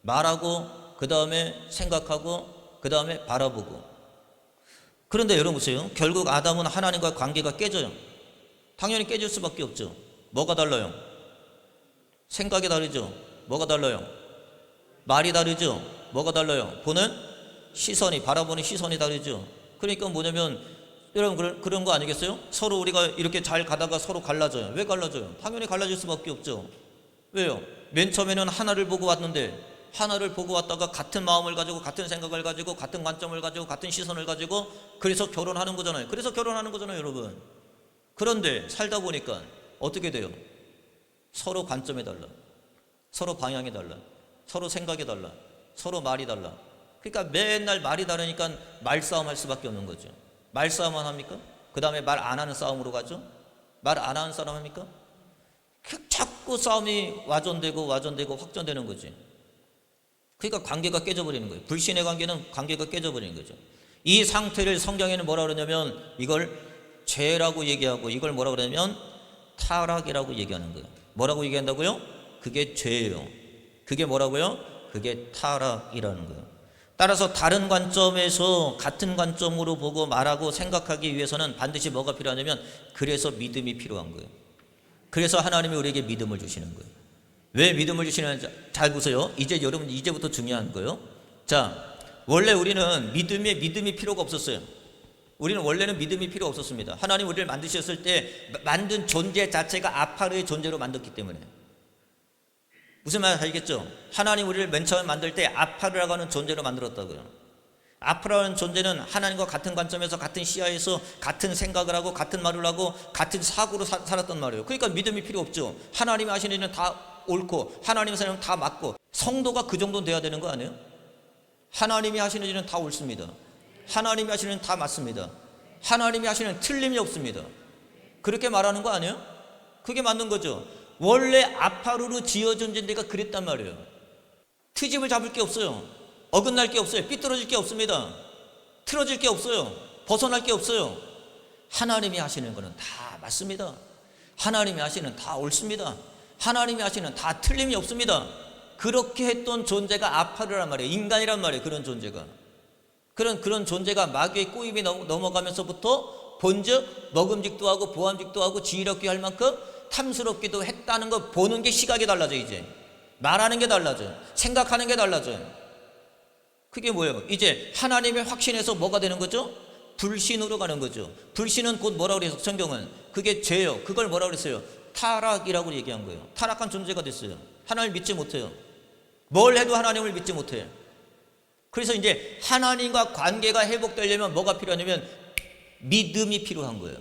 말하고 그 다음에 생각하고 그 다음에 바라보고. 그런데 여러분 보세요. 결국 아담은 하나님과 관계가 깨져요. 당연히 깨질 수밖에 없죠. 뭐가 달라요? 생각이 다르죠. 뭐가 달라요? 말이 다르죠. 뭐가 달라요? 보는 시선이, 바라보는 시선이 다르죠. 그러니까 뭐냐면 여러분 그런 거 아니겠어요? 서로 우리가 이렇게 잘 가다가 서로 갈라져요. 왜 갈라져요? 당연히 갈라질 수밖에 없죠. 왜요? 맨 처음에는 하나를 보고 왔는데 하나를 보고 왔다가 같은 마음을 가지고 같은 생각을 가지고 같은 관점을 가지고 같은 시선을 가지고 그래서 결혼하는 거잖아요. 그래서 결혼하는 거잖아요, 여러분. 그런데 살다 보니까 어떻게 돼요? 서로 관점이 달라, 서로 방향이 달라, 서로 생각이 달라, 서로 말이 달라. 그러니까 맨날 말이 다르니까 말싸움 할 수밖에 없는 거죠. 말싸움만 합니까? 그 다음에 말 안 하는 싸움으로 가죠? 말 안 하는 사람 합니까? 자꾸 싸움이 와전되고 확전되는 거지. 그러니까 관계가 깨져버리는 거예요. 불신의 관계가 깨져버리는 거죠. 이 상태를 성경에는 뭐라 그러냐면 이걸 죄라고 얘기하고 이걸 뭐라 그러냐면 타락이라고 얘기하는 거예요. 뭐라고 얘기한다고요? 그게 죄예요. 그게 뭐라고요? 그게 타락이라는 거예요. 따라서 다른 관점에서 같은 관점으로 보고 말하고 생각하기 위해서는 반드시 뭐가 필요하냐면 그래서 믿음이 필요한 거예요. 그래서 하나님이 우리에게 믿음을 주시는 거예요. 왜 믿음을 주시는지 잘 보세요. 여러분 이제부터 중요한 거예요. 자, 원래 우리는 믿음이 필요가 없었어요. 우리는 원래는 믿음이 필요 없었습니다. 하나님 우리를 만드셨을 때 만든 존재 자체가 아파르의 존재로 만들었기 때문에. 무슨 말인지 알겠죠? 하나님 우리를 맨 처음 만들 때 아파르라고 하는 존재로 만들었다고요. 아파르라는 존재는 하나님과 같은 관점에서 같은 시야에서 같은 생각을 하고 같은 말을 하고 같은 사고로 살았단 말이에요. 그러니까 믿음이 필요 없죠. 하나님이 하시는 일은 다 옳고 하나님의 사람은 다 맞고. 성도가 그 정도는 돼야 되는 거 아니에요? 하나님이 하시는 일은 다 옳습니다. 하나님이 하시는 일은 다 맞습니다. 하나님이 하시는 틀림이 없습니다. 그렇게 말하는 거 아니에요? 그게 맞는 거죠. 원래 아파루로 지어진 데가 그랬단 말이에요. 트집을 잡을 게 없어요. 어긋날 게 없어요. 삐뚤어질 게 없습니다. 틀어질 게 없어요. 벗어날 게 없어요. 하나님이 하시는 거는 다 맞습니다. 하나님이 하시는 다 옳습니다. 하나님이 하시는 다 틀림이 없습니다. 그렇게 했던 존재가 아파르란 말이에요. 인간이란 말이에요. 그런 존재가. 그런 존재가 마귀의 꼬임이 넘어가면서부터 본즉 먹음직도 하고 보암직도 하고 지혜롭게 할 만큼 탐스럽기도 했다는 거 보는 게 시각이 달라져. 이제 말하는 게 달라져요. 생각하는 게 달라져요. 그게 뭐예요? 이제 하나님의 확신에서 뭐가 되는 거죠? 불신으로 가는 거죠. 불신은 곧 뭐라고 그래서 성경은 그게 죄요. 그걸 뭐라고 그랬어요? 타락이라고 얘기한 거예요. 타락한 존재가 됐어요. 하나님을 믿지 못해요. 뭘 해도 하나님을 믿지 못해요. 그래서 이제 하나님과 관계가 회복되려면 뭐가 필요하냐면 믿음이 필요한 거예요.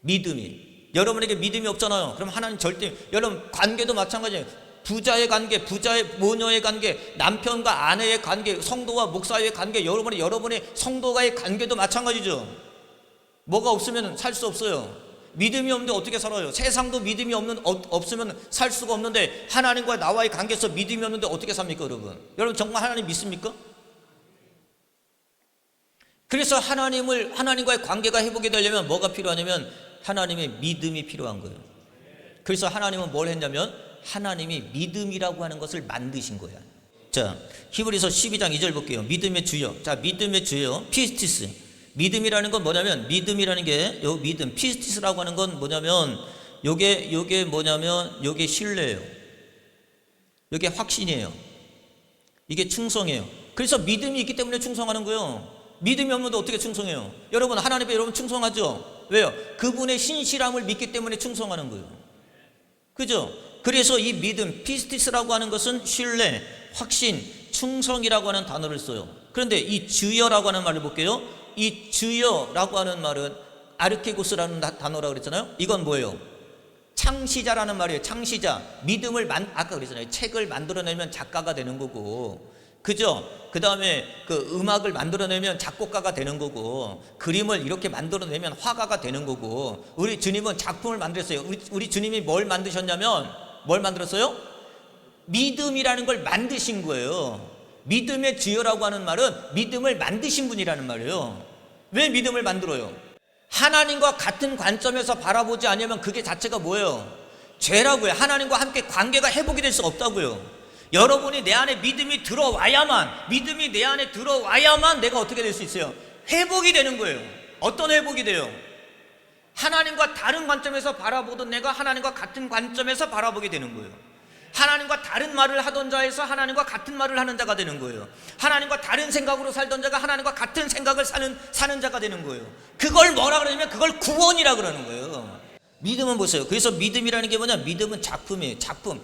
믿음이. 여러분에게 믿음이 없잖아요. 그럼 하나님 절대, 여러분 관계도 마찬가지예요. 부자의 관계, 모녀의 관계, 남편과 아내의 관계, 성도와 목사의 관계, 여러분의 성도와의 관계도 마찬가지죠. 뭐가 없으면 살 수 없어요. 믿음이 없는데 어떻게 살아요? 세상도 믿음이 없으면 살 수가 없는데 하나님과 나와의 관계에서 믿음이 없는데 어떻게 삽니까, 여러분? 여러분 정말 하나님 믿습니까? 그래서 하나님과의 관계가 회복이 되려면 뭐가 필요하냐면 하나님의 믿음이 필요한 거예요. 그래서 하나님은 뭘 했냐면 하나님이 믿음이라고 하는 것을 만드신 거야. 자, 히브리서 12장 2절 볼게요. 믿음의 주여. 자, 믿음의 주여, 피스티스. 믿음이라는 건 뭐냐면, 믿음이라는 게, 요 믿음, 피스티스라고 하는 건 뭐냐면, 요게 뭐냐면, 요게 신뢰예요. 요게 확신이에요. 이게 충성이에요. 그래서 믿음이 있기 때문에 충성하는 거예요. 믿음이 없는데 어떻게 충성해요? 여러분, 하나님께 여러분 충성하죠? 왜요? 그분의 신실함을 믿기 때문에 충성하는 거예요. 그죠? 그래서 이 믿음, 피스티스라고 하는 것은 신뢰, 확신, 충성이라고 하는 단어를 써요. 그런데 이 주여라고 하는 말을 볼게요. 이 주여라고 하는 말은 아르케고스라는 단어라고 그랬잖아요. 이건 뭐예요? 창시자라는 말이에요. 창시자. 믿음을 아까 그랬잖아요. 책을 만들어내면 작가가 되는 거고, 그죠? 그 다음에 그 음악을 만들어내면 작곡가가 되는 거고, 그림을 이렇게 만들어내면 화가가 되는 거고, 우리 주님은 작품을 만들었어요. 우리 주님이 뭘 만드셨냐면, 뭘 만들었어요? 믿음이라는 걸 만드신 거예요. 믿음의 주여라고 하는 말은 믿음을 만드신 분이라는 말이에요. 왜 믿음을 만들어요? 하나님과 같은 관점에서 바라보지 않으면 그게 자체가 뭐예요? 죄라고요. 하나님과 함께 관계가 회복이 될 수 없다고요. 여러분이 내 안에 믿음이 들어와야만, 믿음이 내 안에 들어와야만 내가 어떻게 될 수 있어요? 회복이 되는 거예요. 어떤 회복이 돼요? 하나님과 다른 관점에서 바라보던 내가 하나님과 같은 관점에서 바라보게 되는 거예요. 하나님과 다른 말을 하던 자에서 하나님과 같은 말을 하는 자가 되는 거예요. 하나님과 다른 생각으로 살던 자가 하나님과 같은 생각을 사는 자가 되는 거예요. 그걸 뭐라 그러냐면 그걸 구원이라 그러는 거예요. 믿음은 보세요. 그래서 믿음이라는 게 뭐냐? 믿음은 작품이에요. 작품.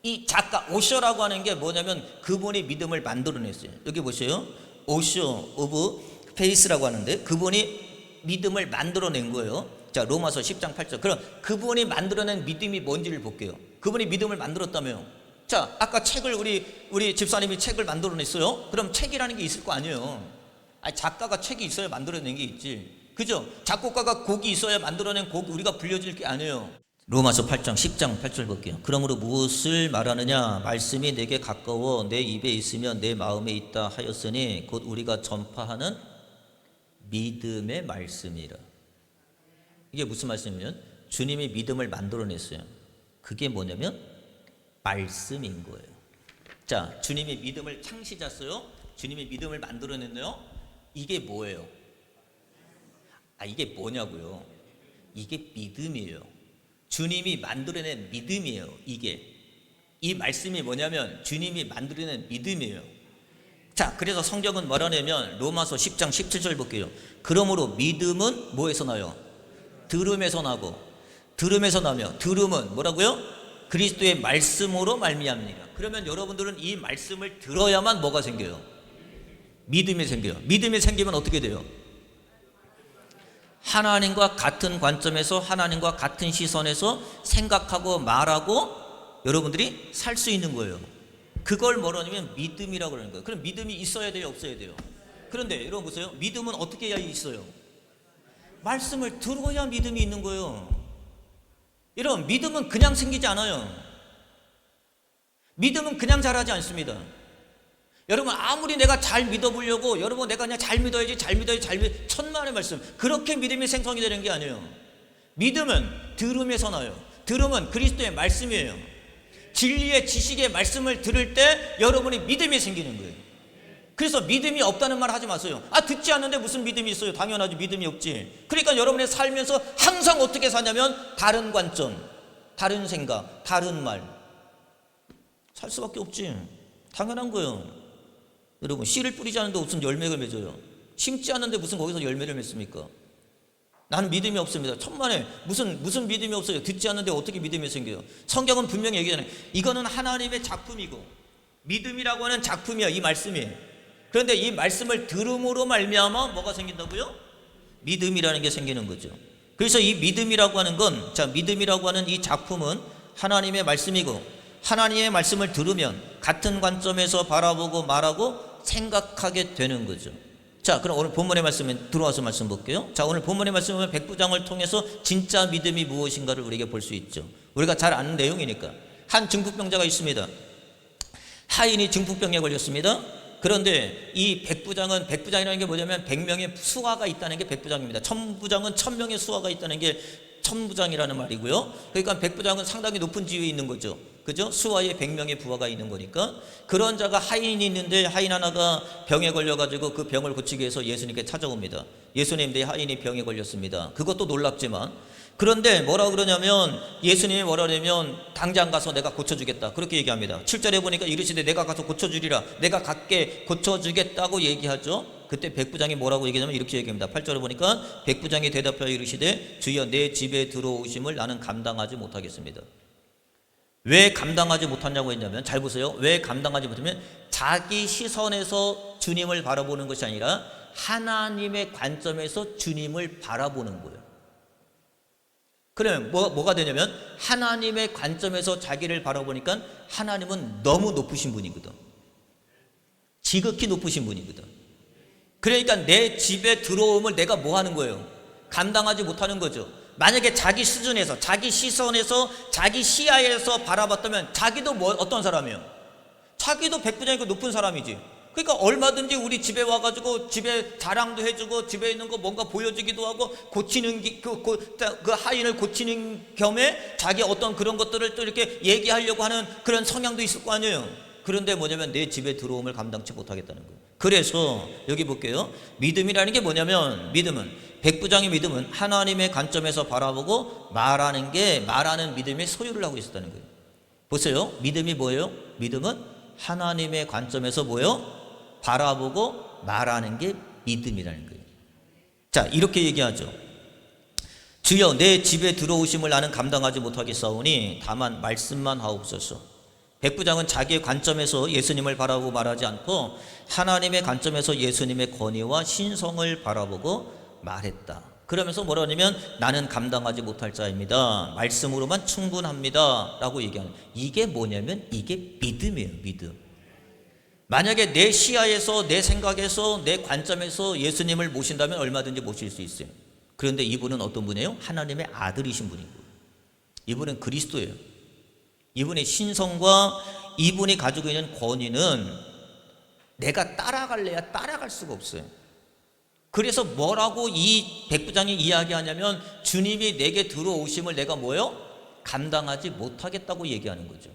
이 작가 오셔라고 하는 게 뭐냐면 그분이 믿음을 만들어냈어요. 여기 보세요. 오셔 오브 페이스라고 하는데 그분이 믿음을 만들어낸 거예요. 자, 로마서 10장 8절. 그럼 그분이 만들어낸 믿음이 뭔지를 볼게요. 그분이 믿음을 만들었다며요. 자, 아까 책을 우리 집사님이 책을 만들어냈어요. 그럼 책이라는 게 있을 거 아니에요. 아니, 작가가 책이 있어야 만들어낸 게 있지. 그죠? 작곡가가 곡이 있어야 만들어낸 곡 우리가 불려질 게 아니에요. 로마서 8장 10장 8절 볼게요. 그러므로 무엇을 말하느냐? 말씀이 내게 가까워 내 입에 있으면 내 마음에 있다 하였으니 곧 우리가 전파하는 믿음의 말씀이라. 이게 무슨 말씀이냐면 주님이 믿음을 만들어냈어요. 그게 뭐냐면 말씀인 거예요. 자, 주님이 믿음을 창시자어요. 주님이 믿음을 만들어냈네요. 이게 뭐예요? 이게 뭐냐고요? 이게 믿음이에요. 주님이 만들어낸 믿음이에요. 이 말씀이 뭐냐면 주님이 만들어낸 믿음이에요. 자, 그래서 성경은 뭐라냐면 로마서 10장 17절 볼게요. 그러므로 믿음은 뭐에서 나요? 들음에서 나고, 들음에서 나며, 들음은 뭐라고요? 그리스도의 말씀으로 말미암니라. 그러면 여러분들은 이 말씀을 들어야만 뭐가 생겨요? 믿음이 생겨요. 믿음이 생기면 어떻게 돼요? 하나님과 같은 관점에서 하나님과 같은 시선에서 생각하고 말하고 여러분들이 살 수 있는 거예요. 그걸 뭐라냐면 믿음이라고 그러는 거예요. 그럼 믿음이 있어야 돼요, 없어야 돼요? 그런데 여러분 보세요. 믿음은 어떻게 해야 있어요? 말씀을 들어야 믿음이 있는 거예요. 여러분, 믿음은 그냥 생기지 않아요. 믿음은 그냥 자라지 않습니다. 여러분, 아무리 내가 잘 믿어보려고 여러분 내가 그냥 잘 믿어야지 천만의 말씀, 그렇게 믿음이 생성이 되는 게 아니에요. 믿음은 들음에서 나요. 들음은 그리스도의 말씀이에요. 진리의 지식의 말씀을 들을 때 여러분이 믿음이 생기는 거예요. 그래서 믿음이 없다는 말 하지 마세요. 듣지 않는데 무슨 믿음이 있어요? 당연하지, 믿음이 없지. 그러니까 여러분의 살면서 항상 어떻게 사냐면 다른 관점, 다른 생각, 다른 말 살 수밖에 없지. 당연한 거예요. 여러분, 씨를 뿌리지 않는데 무슨 열매를 맺어요? 심지 않는데 무슨 거기서 열매를 맺습니까? 나는 믿음이 없습니다. 천만에 무슨 믿음이 없어요? 듣지 않는데 어떻게 믿음이 생겨요? 성경은 분명히 얘기하잖아요. 이거는 하나님의 작품이고 믿음이라고 하는 작품이야, 이 말씀이. 그런데 이 말씀을 들음으로 말미암아 뭐가 생긴다고요? 믿음이라는 게 생기는 거죠. 그래서 이 믿음이라고 하는 건, 자, 믿음이라고 하는 이 작품은 하나님의 말씀이고 하나님의 말씀을 들으면 같은 관점에서 바라보고 말하고 생각하게 되는 거죠. 자, 그럼 오늘 본문의 말씀에 들어와서 말씀 볼게요. 자, 오늘 본문의 말씀은 백부장을 통해서 진짜 믿음이 무엇인가를 우리에게 볼 수 있죠. 우리가 잘 아는 내용이니까. 한 중풍병자가 있습니다. 하인이 중풍병에 걸렸습니다. 그런데 이 백부장이라는 게 뭐냐면 100명의 수하가 있다는 게 백부장입니다. 천부장은 1000명의 수하가 있다는 게 천부장이라는 말이고요. 그러니까 백부장은 상당히 높은 지위에 있는 거죠. 그죠? 수하에 100명의 부하가 있는 거니까. 그런 자가 하인이 있는데 하인 하나가 병에 걸려가지고 그 병을 고치기 위해서 예수님께 찾아옵니다. 예수님, 내 하인이 병에 걸렸습니다. 그것도 놀랍지만, 그런데 뭐라 그러냐면, 예수님이 뭐라 그러냐면 당장 가서 내가 고쳐주겠다 그렇게 얘기합니다. 7절에 보니까 이르시되 내가 가서 고쳐주리라, 내가 갈게 고쳐주겠다고 얘기하죠. 그때 백부장이 뭐라고 얘기하냐면 이렇게 얘기합니다. 8절에 보니까 백부장이 대답하여 이르시되 주여, 내 집에 들어오심을 나는 감당하지 못하겠습니다. 왜 감당하지 못하냐고 했냐면, 잘 보세요. 왜 감당하지 못하면 자기 시선에서 주님을 바라보는 것이 아니라 하나님의 관점에서 주님을 바라보는 거예요. 그러면 뭐가 되냐면, 하나님의 관점에서 자기를 바라보니까 하나님은 너무 높으신 분이거든. 지극히 높으신 분이거든. 그러니까 내 집에 들어옴을 내가 뭐 하는 거예요? 감당하지 못하는 거죠. 만약에 자기 수준에서, 자기 시선에서, 자기 시야에서 바라봤다면 자기도 어떤 사람이에요? 자기도 백부장이고 높은 사람이지. 그러니까 얼마든지 우리 집에 와가지고 집에 자랑도 해주고 집에 있는 거 뭔가 보여주기도 하고 고치는 그 하인을 고치는 겸에 자기 어떤 그런 것들을 또 이렇게 얘기하려고 하는 그런 성향도 있을 거 아니에요. 그런데 뭐냐면 내 집에 들어옴을 감당치 못하겠다는 거예요. 그래서 여기 볼게요. 믿음이라는 게 뭐냐면, 백부장의 믿음은 하나님의 관점에서 바라보고 말하는 믿음의 소유를 하고 있었다는 거예요. 보세요. 믿음이 뭐예요? 믿음은 하나님의 관점에서 뭐예요? 바라보고 말하는 게 믿음이라는 거예요. 자, 이렇게 얘기하죠. 주여, 내 집에 들어오심을 나는 감당하지 못하겠사오니 다만 말씀만 하옵소서. 백부장은 자기의 관점에서 예수님을 바라보고 말하지 않고 하나님의 관점에서 예수님의 권위와 신성을 바라보고 말했다. 그러면서 뭐라 하냐면, 나는 감당하지 못할 자입니다. 말씀으로만 충분합니다 라고 얘기하는, 이게 뭐냐면 이게 믿음이에요. 믿음. 만약에 내 시야에서, 내 생각에서, 내 관점에서 예수님을 모신다면 얼마든지 모실 수 있어요. 그런데 이분은 어떤 분이에요? 하나님의 아들이신 분이고, 이분은 그리스도예요. 이분의 신성과 이분이 가지고 있는 권위는 내가 따라갈래야 따라갈 수가 없어요. 그래서 뭐라고 이 백부장이 이야기하냐면, 주님이 내게 들어오심을 내가 뭐요? 감당하지 못하겠다고 얘기하는 거죠.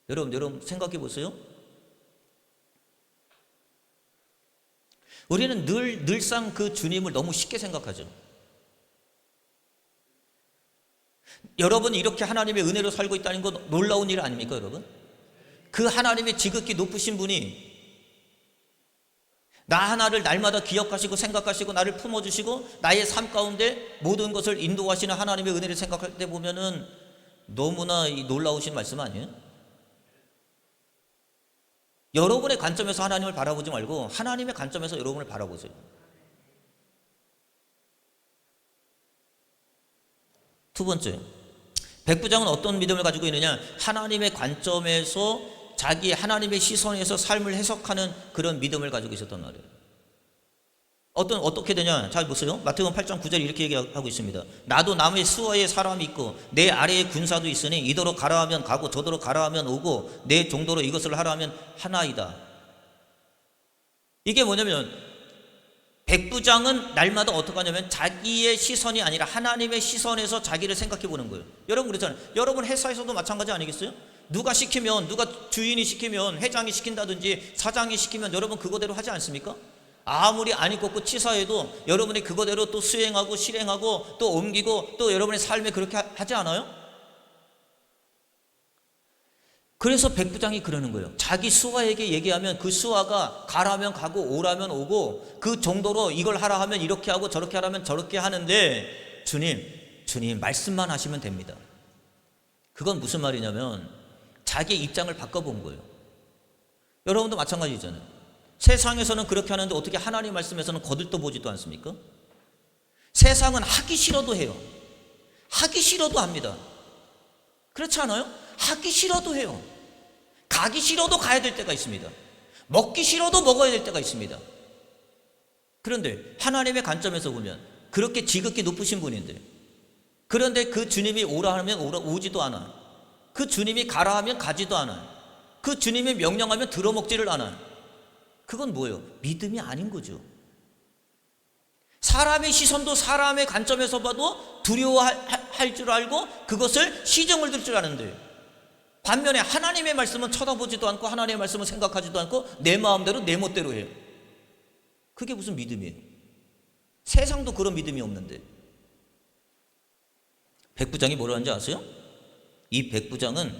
여러분 생각해 보세요. 우리는 늘상 그 주님을 너무 쉽게 생각하죠. 여러분, 이렇게 하나님의 은혜로 살고 있다는 건 놀라운 일 아닙니까, 여러분? 그 하나님의 지극히 높으신 분이 나 하나를 날마다 기억하시고 생각하시고 나를 품어주시고 나의 삶 가운데 모든 것을 인도하시는 하나님의 은혜를 생각할 때 보면은 너무나 놀라우신 말씀 아니에요? 여러분의 관점에서 하나님을 바라보지 말고 하나님의 관점에서 여러분을 바라보세요. 두 번째, 백부장은 어떤 믿음을 가지고 있느냐? 하나님의 관점에서, 자기 하나님의 시선에서 삶을 해석하는 그런 믿음을 가지고 있었단 말이에요. 어떻게 되냐? 잘 보세요. 마태복음 8장 9절 이렇게 얘기하고 있습니다. 나도 남의 수하에 사람이 있고 내 아래에 군사도 있으니 이더러 가라 하면 가고 저더러 가라 하면 오고 내 종도로 이것을 하라 하면 하나이다. 이게 뭐냐면, 백부장은 날마다 어떻게 하냐면 자기의 시선이 아니라 하나님의 시선에서 자기를 생각해 보는 거예요. 여러분 그렇잖아요. 여러분 회사에서도 마찬가지 아니겠어요? 누가 주인이 시키면, 회장이 시킨다든지 사장이 시키면 여러분 그거대로 하지 않습니까? 아무리 안 입고 치사해도 여러분이 그거대로 또 수행하고 실행하고 또 옮기고 또 여러분의 삶에 그렇게 하지 않아요? 그래서 백부장이 그러는 거예요. 자기 수하에게 얘기하면 그 수하가 가라면 가고 오라면 오고 그 정도로 이걸 하라 하면 이렇게 하고 저렇게 하라면 저렇게 하는데, 주님 말씀만 하시면 됩니다. 그건 무슨 말이냐면 자기 입장을 바꿔본 거예요. 여러분도 마찬가지잖아요. 세상에서는 그렇게 하는데 어떻게 하나님 말씀에서는 거들떠보지도 않습니까? 세상은 하기 싫어도 해요. 하기 싫어도 합니다. 그렇지 않아요? 하기 싫어도 해요. 가기 싫어도 가야 될 때가 있습니다. 먹기 싫어도 먹어야 될 때가 있습니다. 그런데 하나님의 관점에서 보면 그렇게 지극히 높으신 분인데, 그런데 그 주님이 오라 하면 오지도 않아요. 그 주님이 가라 하면 가지도 않아요. 그 주님이 명령하면 들어먹지를 않아요. 그건 뭐예요? 믿음이 아닌 거죠. 사람의 시선도 사람의 관점에서 봐도 두려워할 줄 알고 그것을 시정을 들 줄 아는데, 반면에 하나님의 말씀은 쳐다보지도 않고 하나님의 말씀은 생각하지도 않고 내 마음대로 내 멋대로 해요. 그게 무슨 믿음이에요? 세상도 그런 믿음이 없는데. 백부장이 뭐라 하는지 아세요? 이 백부장은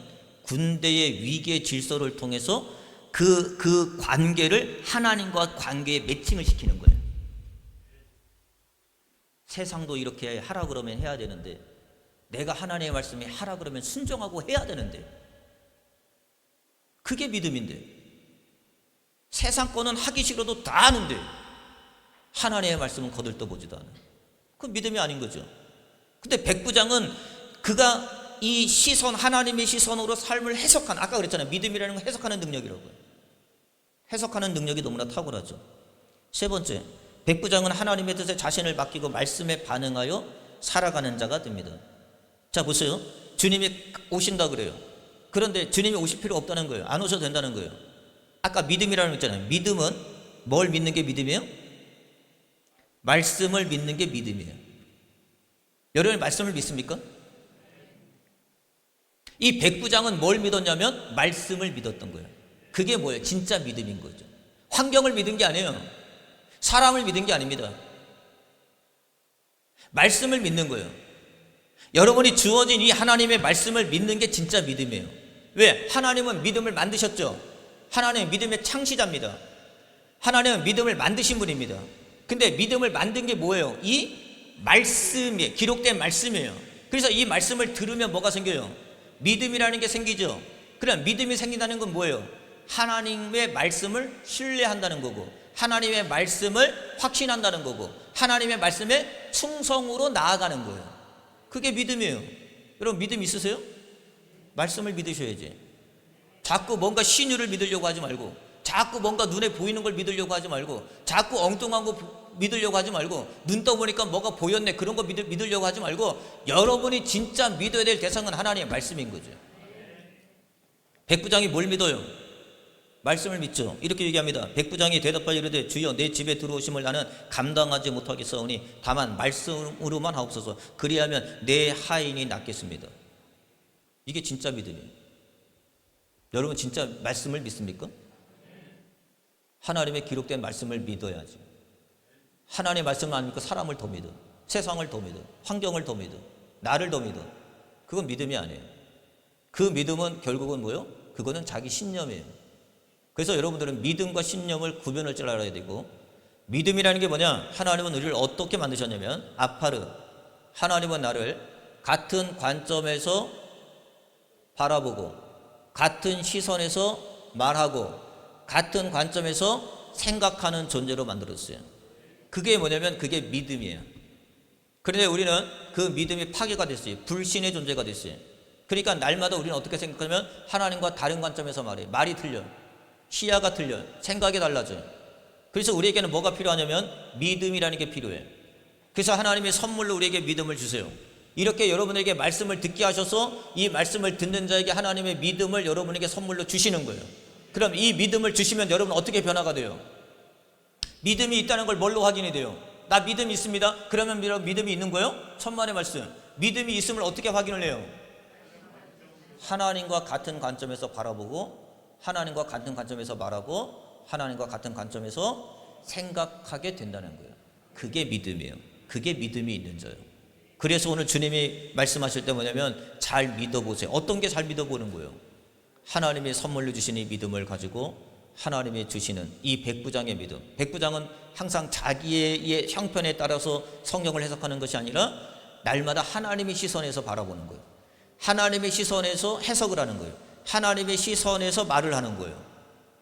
군대의 위계 질서를 통해서 그 관계를 하나님과 관계에 매칭을 시키는 거예요. 세상도 이렇게 하라 그러면 해야 되는데, 내가 하나님의 말씀에 하라 그러면 순종하고 해야 되는데, 그게 믿음인데, 세상 거는 하기 싫어도 다 하는데 하나님의 말씀은 거들떠보지도 않아요. 그건 믿음이 아닌 거죠. 근데 백부장은 그가 이 시선, 하나님의 시선으로 삶을 해석한, 아까 그랬잖아요. 믿음이라는 건 해석하는 능력이라고요. 해석하는 능력이 너무나 탁월하죠. 세 번째, 백부장은 하나님의 뜻에 자신을 맡기고 말씀에 반응하여 살아가는 자가 됩니다. 자, 보세요. 주님이 오신다 그래요. 그런데 주님이 오실 필요 없다는 거예요. 안 오셔도 된다는 거예요. 아까 믿음이라는 거 있잖아요. 믿음은 뭘 믿는 게 믿음이에요? 말씀을 믿는 게 믿음이에요. 여러분이 말씀을 믿습니까? 이 백부장은 뭘 믿었냐면 말씀을 믿었던 거예요. 그게 뭐예요? 진짜 믿음인 거죠. 환경을 믿은 게 아니에요. 사람을 믿은 게 아닙니다. 말씀을 믿는 거예요. 여러분이 주어진 이 하나님의 말씀을 믿는 게 진짜 믿음이에요. 왜? 하나님은 믿음을 만드셨죠. 하나님은 믿음의 창시자입니다. 하나님은 믿음을 만드신 분입니다. 근데 믿음을 만든 게 뭐예요? 이 말씀이에요. 기록된 말씀이에요. 그래서 이 말씀을 들으면 뭐가 생겨요? 믿음이라는 게 생기죠. 그럼 믿음이 생긴다는 건 뭐예요? 하나님의 말씀을 신뢰한다는 거고, 하나님의 말씀을 확신한다는 거고, 하나님의 말씀에 충성으로 나아가는 거예요. 그게 믿음이에요. 여러분 믿음 있으세요? 말씀을 믿으셔야지. 자꾸 뭔가 신유를 믿으려고 하지 말고, 자꾸 뭔가 눈에 보이는 걸 믿으려고 하지 말고, 자꾸 엉뚱한 거 믿으려고 하지 말고, 눈 떠보니까 뭐가 보였네 그런 거 믿으려고 하지 말고, 여러분이 진짜 믿어야 될 대상은 하나님의 말씀인 거죠. 백부장이 뭘 믿어요? 말씀을 믿죠. 이렇게 얘기합니다. 백부장이 대답하여 이르되 주여 내 집에 들어오심을 나는 감당하지 못하겠사오니 다만 말씀으로만 하옵소서. 그리하면 내 하인이 낫겠습니다. 이게 진짜 믿음이에요. 여러분 진짜 말씀을 믿습니까? 하나님의 기록된 말씀을 믿어야지. 하나님의 말씀을 안 믿고 사람을 더 믿어, 세상을 더 믿어, 환경을 더 믿어, 나를 더 믿어. 그건 믿음이 아니에요. 그 믿음은 결국은 뭐예요? 그거는 자기 신념이에요. 그래서 여러분들은 믿음과 신념을 구별할 줄 알아야 되고, 믿음이라는 게 뭐냐? 하나님은 우리를 어떻게 만드셨냐면, 아파르, 하나님은 나를 같은 관점에서 바라보고 같은 시선에서 말하고 같은 관점에서 생각하는 존재로 만들었어요. 그게 뭐냐면 그게 믿음이에요. 그런데 우리는 그 믿음이 파괴가 됐어요. 불신의 존재가 됐어요. 그러니까 날마다 우리는 어떻게 생각하면 하나님과 다른 관점에서 말해요. 말이 틀려요. 시야가 틀려요. 생각이 달라져요. 그래서 우리에게는 뭐가 필요하냐면 믿음이라는 게 필요해요. 그래서 하나님의 선물로 우리에게 믿음을 주세요. 이렇게 여러분에게 말씀을 듣게 하셔서 이 말씀을 듣는 자에게 하나님의 믿음을 여러분에게 선물로 주시는 거예요. 그럼 이 믿음을 주시면 여러분 어떻게 변화가 돼요? 믿음이 있다는 걸 뭘로 확인이 돼요? 나 믿음이 있습니다. 그러면 믿음이 있는 거예요? 천만의 말씀. 믿음이 있음을 어떻게 확인을 해요? 하나님과 같은 관점에서 바라보고, 하나님과 같은 관점에서 말하고, 하나님과 같은 관점에서 생각하게 된다는 거예요. 그게 믿음이에요. 그게 믿음이 있는 자예요. 그래서 오늘 주님이 말씀하실 때 뭐냐면 잘 믿어보세요. 어떤 게 잘 믿어보는 거예요? 하나님의 선물로 주신 이 믿음을 가지고 하나님이 주시는 이 백부장의 믿음. 백부장은 항상 자기의 형편에 따라서 성경을 해석하는 것이 아니라 날마다 하나님의 시선에서 바라보는 거예요. 하나님의 시선에서 해석을 하는 거예요. 하나님의 시선에서 말을 하는 거예요.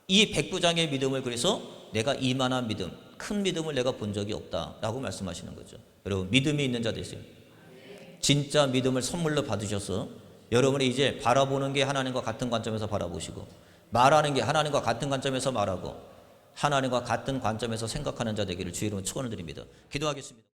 이 백부장의 믿음을, 그래서 내가 이만한 믿음, 큰 믿음을 내가 본 적이 없다라고 말씀하시는 거죠. 여러분 믿음이 있는 자 되세요. 진짜 믿음을 선물로 받으셔서 여러분이 이제 바라보는 게 하나님과 같은 관점에서 바라보시고, 말하는 게 하나님과 같은 관점에서 말하고, 하나님과 같은 관점에서 생각하는 자 되기를 주의 이름으로 축원을 드립니다. 기도하겠습니다.